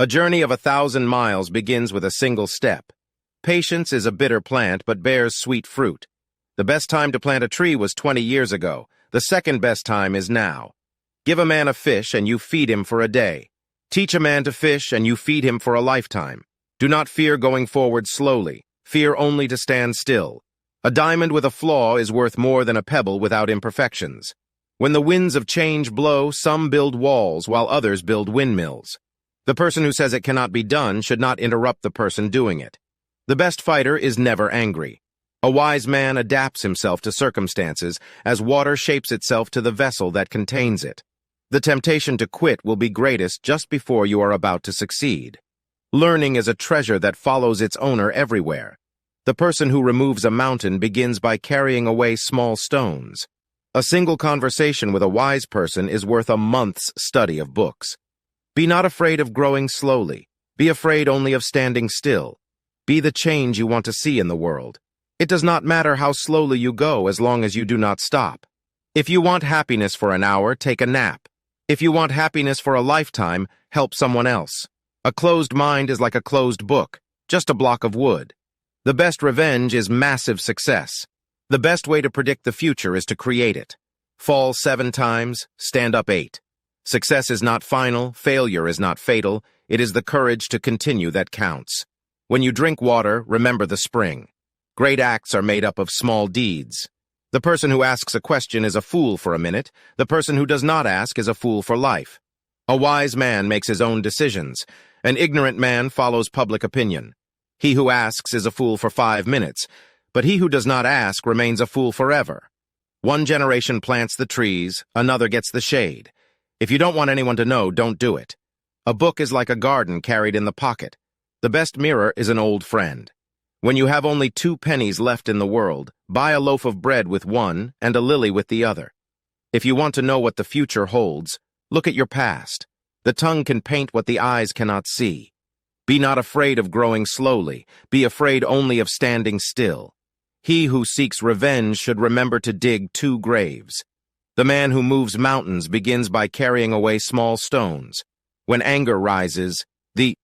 A journey of 1,000 miles begins with a single step. Patience is a bitter plant but bears sweet fruit. The best time to plant a tree was 20 years ago. The second best time is now. Give a man a fish and you feed him for a day. Teach a man to fish and you feed him for a lifetime. Do not fear going forward slowly. Fear only to stand still. A diamond with a flaw is worth more than a pebble without imperfections. When the winds of change blow, some build walls while others build windmills. The person who says it cannot be done should not interrupt the person doing it. The best fighter is never angry. A wise man adapts himself to circumstances as water shapes itself to the vessel that contains it. The temptation to quit will be greatest just before you are about to succeed. Learning is a treasure that follows its owner everywhere. The person who removes a mountain begins by carrying away small stones. A single conversation with a wise person is worth a month's study of books. Be not afraid of growing slowly. Be afraid only of standing still. Be the change you want to see in the world. It does not matter how slowly you go as long as you do not stop. If you want happiness for an hour, take a nap. If you want happiness for a lifetime, help someone else. A closed mind is like a closed book, just a block of wood. The best revenge is massive success. The best way to predict the future is to create it. Fall 7 times, stand up 8. Success is not final, failure is not fatal, it is the courage to continue that counts. When you drink water, remember the spring. Great acts are made up of small deeds. The person who asks a question is a fool for a minute, the person who does not ask is a fool for life. A wise man makes his own decisions, an ignorant man follows public opinion. He who asks is a fool for 5 minutes, but he who does not ask remains a fool forever. One generation plants the trees, another gets the shade. If you don't want anyone to know, don't do it. A book is like a garden carried in the pocket. The best mirror is an old friend. When you have only 2 pennies left in the world, buy a loaf of bread with one and a lily with the other. If you want to know what the future holds, look at your past. The tongue can paint what the eyes cannot see. Be not afraid of growing slowly. Be afraid only of standing still. He who seeks revenge should remember to dig 2 graves. The man who moves mountains begins by carrying away small stones. When anger rises, the